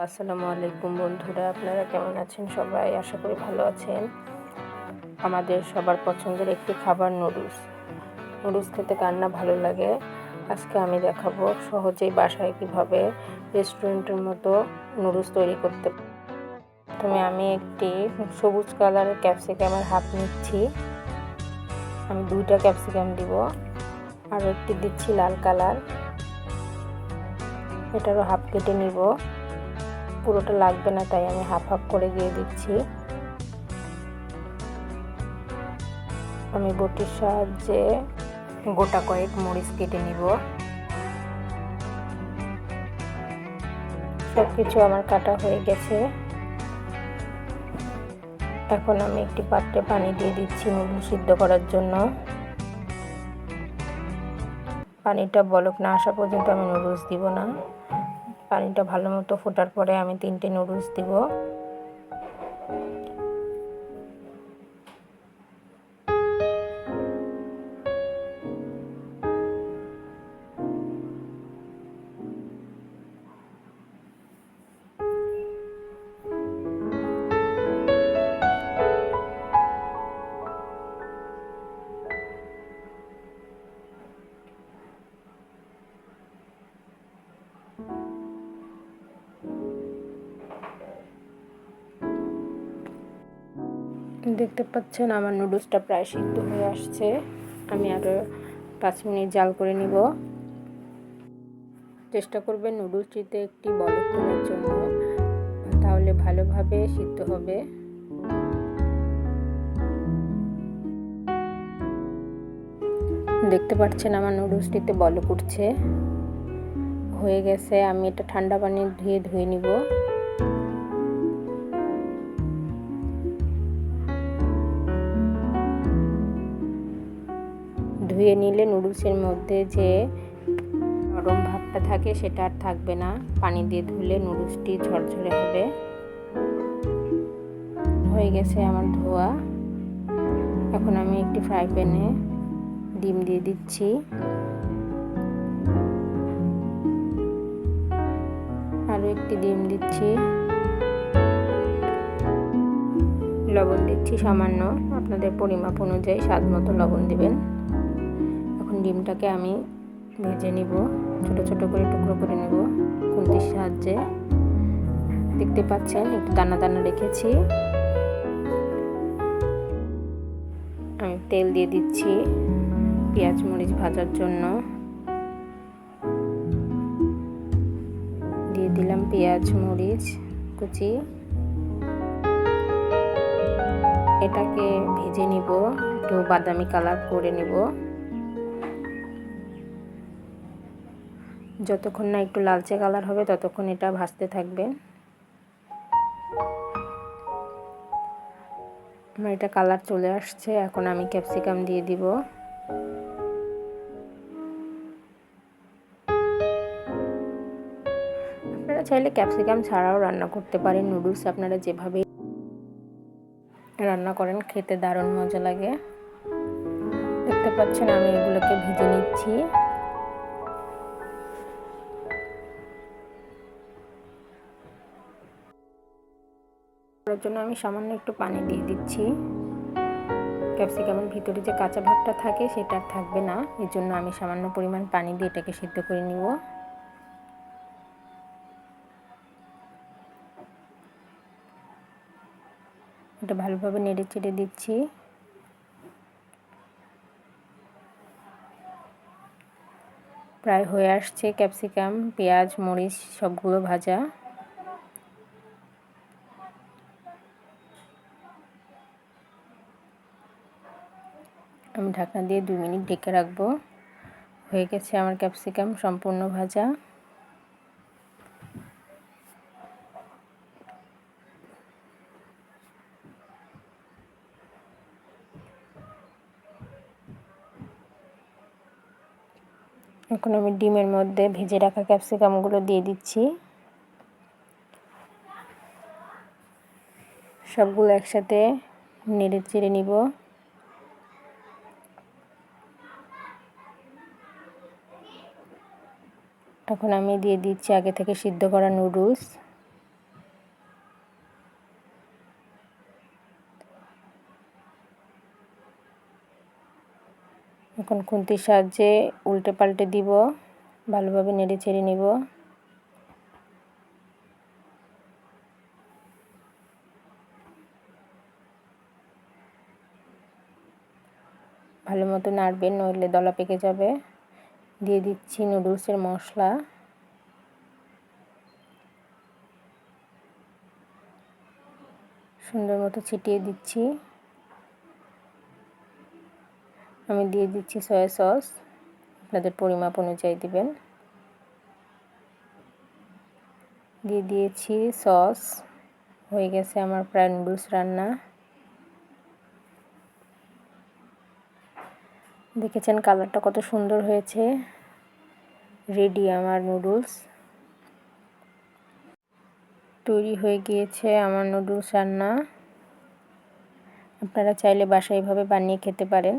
আসসালামু আলাইকুম বন্ধুরা, আপনারা কেমন আছেন? সবাই আশা করি ভালো আছেন। আমাদের সবার পছন্দের একটি খাবার নুডলস খেতে কার না ভালো লাগে। আজকে আমি দেখাবো সহজেই বাসায় কিভাবে রেস্টুরেন্টের মতো নুডলস তৈরি করতে। প্রথমে আমি একটি সবুজ কালারের ক্যাপসিকামের হাফ নিচ্ছি। আমি 2টা ক্যাপসিকাম দিব, আর একটি দিচ্ছি লাল কালার, এটারও হাফ কেটে নিব। পুরোটা লাগবে না, তাই আমি হাফ হাফ করে দিয়ে দিচ্ছি। আমি বটির সাহায্যে গোটা কয়েক মরিচ কেটে নিব। সব কিছু আমার কাটা হয়ে গেছে। এখন আমি একটি পাত্রে পানি দিয়ে দিচ্ছি নুডলস সিদ্ধ করার জন্য। পানিটা বলক না আসা পর্যন্ত আমি নুডলস দিব না। পানিটা ভালো মতো ফোটার পরে আমি 3টে নুডলস দিব। দেখতে পাচ্ছেন আমার নুডলসটা প্রায় সিদ্ধ হয়ে আসছে। আমি আরও 5 মিনিট জাল করে নিব। চেষ্টা করবেন নুডলসটিতে একটি বলক তোলার জন্য, তাহলে ভালোভাবে সিদ্ধ হবে। দেখতে পাচ্ছেন আমার নুডলসটিতে বলক উঠছে, হয়ে গেছে। আমি এটা ঠান্ডা পানি দিয়ে ধুয়ে নিব। ধুয়ে নিলে নুডলসের মধ্যে যে নরম ভাবটা থাকে সেটা আর থাকবে না। পানি দিয়ে ধুলে নুডলসটি ঝরঝরে হবে। হয়ে গেছে আমার ধোয়া। এখন আমি একটি ফ্রাই প্যানে ডিম দিয়ে দিচ্ছি। আরও একটি ডিম দিচ্ছি। লবণ দিচ্ছি সামান্য, আপনাদের পরিমাপ অনুযায়ী স্বাদ মতো লবণ দিবেন। এখন ডিমটাকে আমি ভেজে নিব, ছোট ছোট করে টুকরো করে নেব খুন্তির সাহায্যে। দেখতে পাচ্ছেন একটু দানা দানা রেখেছি। আমি তেল দিয়ে দিচ্ছি পেঁয়াজ মরিচ ভাজার জন্য। দিয়ে দিলাম পেঁয়াজ মরিচ কুচি। এটাকে ভেজে নিব, একটু বাদামি কালার করে নিব। যতক্ষণ না একটু লালচে কালার হবে ততক্ষণ এটা ভাজতে থাকবেন। আমার এটা কালার চলে আসছে। এখন আমি ক্যাপসিকাম দিয়ে দিব। আপনারা চাইলে ক্যাপসিকাম ছাড়াও রান্না করতে পারেন। নুডলস আপনারা যেভাবে রান্না করেন খেতে দারুণ মজা লাগে। দেখতে পাচ্ছেন আমি এগুলোকে ভেজে নিচ্ছি। তার জন্য আমি সামান্য একটু পানি দিয়ে দিচ্ছি। ক্যাপসিকামের ভিতরে যে কাঁচা ভাবটা থাকে সেটা থাকবে না, এর জন্য আমি সামান্য পরিমাণ পানি দিয়ে এটাকে সিদ্ধ করে নিব। এটা ভালোভাবে নেড়ে চেড়ে দিচ্ছি। প্রায় হয়ে আসছে ক্যাপসিকাম পেঁয়াজ মরিচ সবগুলো ভাজা। আমি ঢাকনা দিয়ে 2 মিনিট ঢেকে রাখবো। হয়ে গেছে আমার ক্যাপসিকাম সম্পূর্ণ ভাজা। এখন আমি ডিমের মধ্যে ভেজে রাখা ক্যাপসিকামগুলো দিয়ে দিচ্ছি। সবগুলো একসাথে নেড়ে চেড়ে নিব। এখন আমি দিয়ে দিচ্ছি আগে থেকে সিদ্ধ করা নুডলস। এখন খুন্তির সাহায্যে উল্টে পাল্টে দিব, ভালোভাবে নেড়ে চেড়ে নিব। ভালো মতো নাড়বেন, নইলে দলা পেকে যাবে। দিয়ে দিচ্ছি নুডলসের মশলা। সুন্দর মতো ছিটিয়ে দিচ্ছি। আমি দিয়ে দিচ্ছি সয়া সস, আপনাদের পরিমাপ অনুযায়ী দিবেন। দিয়ে দিয়েছি সস। হয়ে গেছে আমার প্রায় নুডলস রান্না। দেখেছেন কালারটা কত সুন্দর হয়েছে। রেডি আমার নুডলস। তৈরি হয়ে গিয়েছে আমার নুডলস রান্না। আপনারা চাইলে বাসায় এভাবে বানিয়ে খেতে পারেন।